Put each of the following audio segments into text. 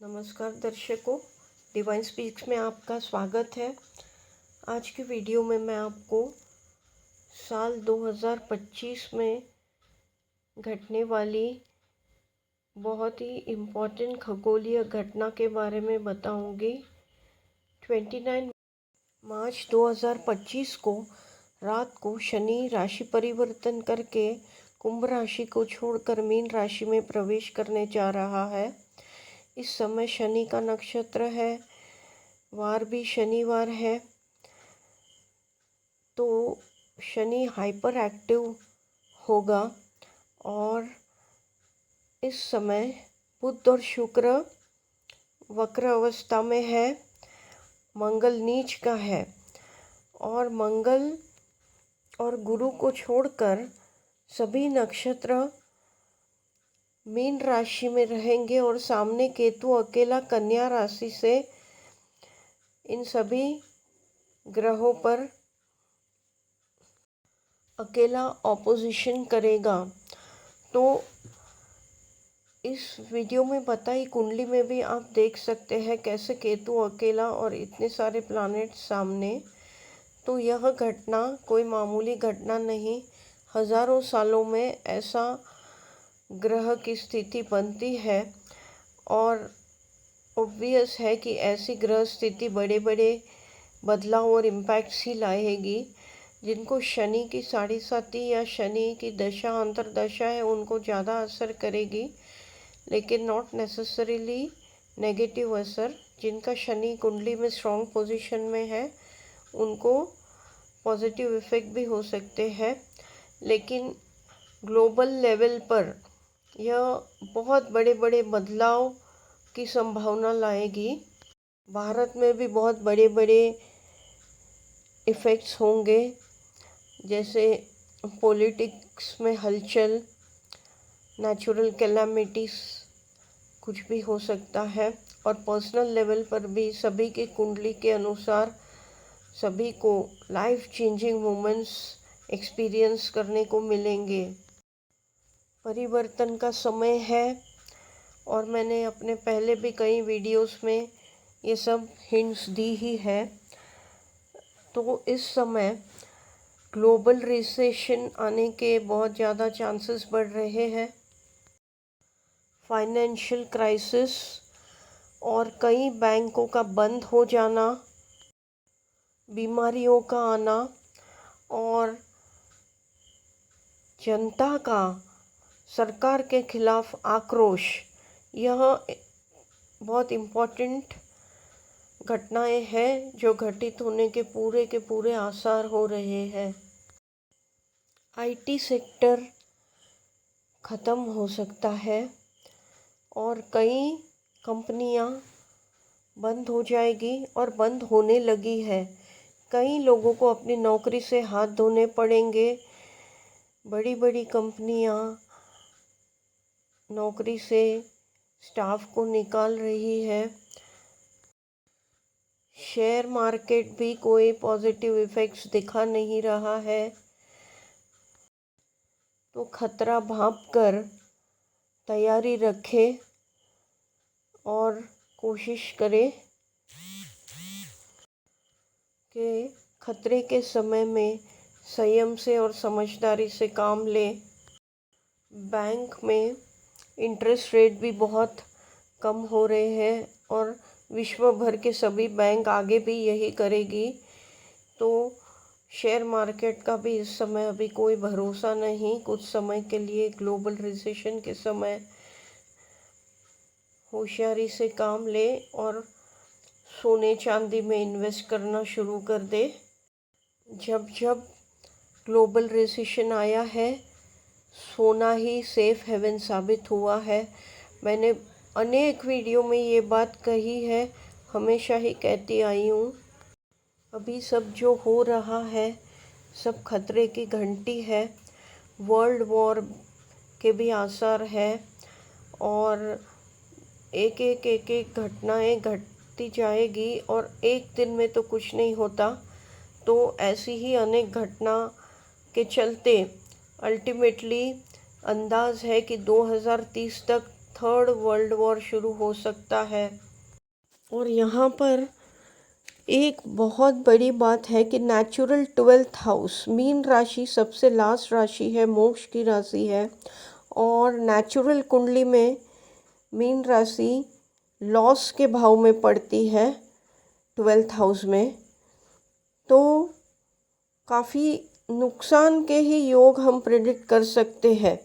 नमस्कार दर्शकों, divine speaks में आपका स्वागत है। आज की वीडियो में मैं आपको साल 2025 में घटने वाली बहुत ही इम्पोर्टेंट खगोलीय घटना के बारे में बताऊंगी। 29 मार्च 2025 को रात को शनि राशि परिवर्तन करके कुंभ राशि को छोड़कर मीन राशि में प्रवेश करने जा रहा है। इस समय शनि का नक्षत्र है, वार भी शनिवार है, तो शनि हाइपर एक्टिव होगा और इस समय बुध और शुक्र वक्र अवस्था में है, मंगल नीच का है और मंगल और गुरु को छोड़कर सभी नक्षत्र मीन राशि में रहेंगे और सामने केतु अकेला कन्या राशि से इन सभी ग्रहों पर अकेला ऑपोजिशन करेगा। तो इस वीडियो में बताई कुंडली में भी आप देख सकते हैं कैसे केतु अकेला और इतने सारे प्लैनेट सामने। तो यह घटना कोई मामूली घटना नहीं, हजारों सालों में ऐसा ग्रह की स्थिति बनती है और ऑब्वियस है कि ऐसी ग्रह स्थिति बड़े बड़े बदलाव और इम्पैक्ट्स ही लाएगी। जिनको शनि की 7.5 या शनि की दशा अंतरदशा है उनको ज़्यादा असर करेगी, लेकिन नॉट नेसेसरीली नेगेटिव असर। जिनका शनि कुंडली में स्ट्रॉन्ग पोजीशन में है उनको पॉजिटिव इफ़ेक्ट भी हो सकते हैं, लेकिन ग्लोबल लेवल पर यह बहुत बड़े बड़े बदलाव की संभावना लाएगी। भारत में भी बहुत बड़े बड़े इफ़ेक्ट्स होंगे, जैसे पॉलिटिक्स में हलचल, नेचुरल कैलामिटीज़ कुछ भी हो सकता है और पर्सनल लेवल पर भी सभी की कुंडली के अनुसार सभी को लाइफ चेंजिंग मोमेंट्स एक्सपीरियंस करने को मिलेंगे। परिवर्तन का समय है और मैंने अपने पहले भी कई वीडियोस में ये सब हिंट्स दी ही है। तो इस समय ग्लोबल रिसेशन आने के बहुत ज़्यादा चांसेस बढ़ रहे हैं। फाइनेंशियल क्राइसिस और कई बैंकों का बंद हो जाना, बीमारियों का आना और जनता का सरकार के खिलाफ आक्रोश, यह बहुत इम्पोर्टेंट घटनाएं हैं जो घटित होने के पूरे आसार हो रहे हैं। आईटी सेक्टर ख़त्म हो सकता है और कई कंपनियां बंद हो जाएगी और बंद होने लगी है। कई लोगों को अपनी नौकरी से हाथ धोने पड़ेंगे। बड़ी बड़ी कंपनियां नौकरी से स्टाफ को निकाल रही है। शेयर मार्केट भी कोई पॉजिटिव इफ़ेक्ट्स दिखा नहीं रहा है। तो खतरा भांप कर तैयारी रखें और कोशिश करें कि खतरे के समय में संयम से और समझदारी से काम लें। बैंक में इंटरेस्ट रेट भी बहुत कम हो रहे हैं और विश्व भर के सभी बैंक आगे भी यही करेगी। तो शेयर मार्केट का भी इस समय अभी कोई भरोसा नहीं। कुछ समय के लिए ग्लोबल रिसेशन के समय होशियारी से काम ले और सोने चांदी में इन्वेस्ट करना शुरू कर दे। जब जब ग्लोबल रिसेशन आया है सोना ही सेफ हेवन साबित हुआ है। मैंने अनेक वीडियो में ये बात कही है, हमेशा ही कहती आई हूँ। अभी सब जो हो रहा है सब खतरे की घंटी है। वर्ल्ड वॉर के भी आसार है और एक एक घटनाएं घटती जाएगी और एक दिन में तो कुछ नहीं होता। तो ऐसी ही अनेक घटना के चलते अल्टीमेटली अंदाज़ है कि 2030 तक थर्ड वर्ल्ड वॉर शुरू हो सकता है। और यहाँ पर एक बहुत बड़ी बात है कि नेचुरल 12th हाउस, मीन राशि सबसे लास्ट राशि है, मोक्ष की राशि है, और नेचुरल कुंडली में मीन राशि लॉस के भाव में पड़ती है 12th हाउस में। तो काफ़ी नुकसान के ही योग हम प्रेडिक्ट कर सकते हैं।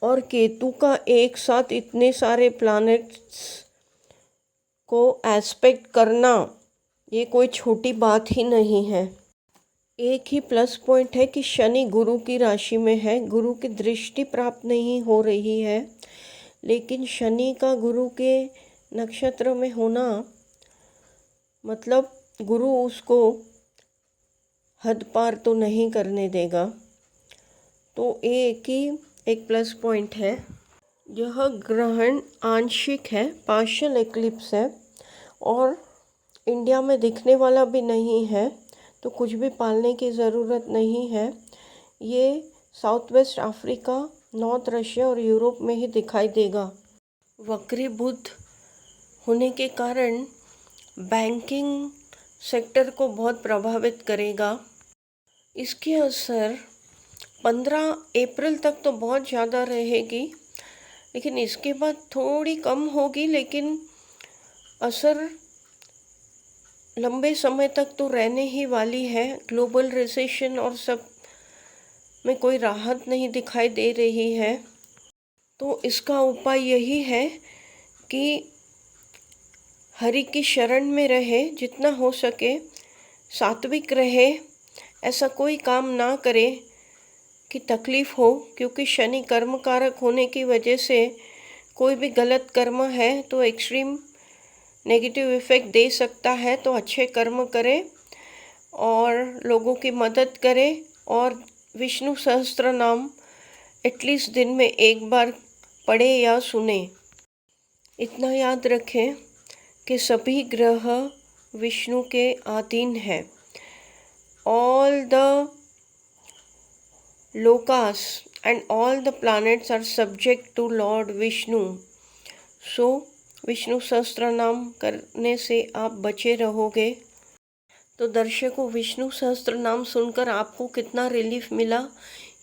और केतु का एक साथ इतने सारे प्लैनेट्स को एस्पेक्ट करना ये कोई छोटी बात ही नहीं है। एक ही प्लस पॉइंट है कि शनि गुरु की राशि में है, गुरु की दृष्टि प्राप्त नहीं हो रही है, लेकिन शनि का गुरु के नक्षत्र में होना मतलब गुरु उसको हद पार तो नहीं करने देगा। तो एक प्लस पॉइंट है। यह ग्रहण आंशिक है, पार्शियल एक्लिप्स है, और इंडिया में दिखने वाला भी नहीं है, तो कुछ भी पालने की ज़रूरत नहीं है। ये south west Africa, north Russia और यूरोप में ही दिखाई देगा। वक्री बुध होने के कारण बैंकिंग सेक्टर को बहुत प्रभावित करेगा। इसकी असर 15 अप्रैल तक तो बहुत ज़्यादा रहेगी, लेकिन इसके बाद थोड़ी कम होगी, लेकिन असर लंबे समय तक तो रहने ही वाली है। ग्लोबल रिसेशन और सब में कोई राहत नहीं दिखाई दे रही है। तो इसका उपाय यही है कि हरि की शरण में रहे, जितना हो सके सात्विक रहे, ऐसा कोई काम ना करे कि तकलीफ़ हो, क्योंकि शनि कर्म कारक होने की वजह से कोई भी गलत कर्म है तो एक्सट्रीम नेगेटिव इफ़ेक्ट दे सकता है। तो अच्छे कर्म करें और लोगों की मदद करें, और विष्णु सहस्त्र नाम एटलीस्ट दिन में एक बार पढ़े या सुने। इतना याद रखें कि सभी ग्रह विष्णु के अधीन है। All the lokas and all the planets are subject to lord Vishnu. So Vishnu Sahasranama करने से आप बचे रहोगे। तो दर्शकों, विष्णु सहस्त्र नाम सुनकर आपको कितना रिलीफ मिला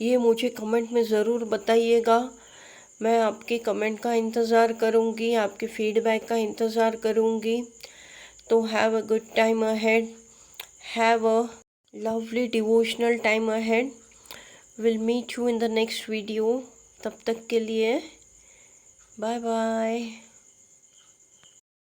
ये मुझे कमेंट में ज़रूर बताइएगा। मैं आपके कमेंट का इंतज़ार करूँगी, आपके फीडबैक का इंतज़ार करूँगी। तो have a good time ahead, have a lovely devotional time ahead. Will meet you in the next video. तब तक के लिए बाय बाय।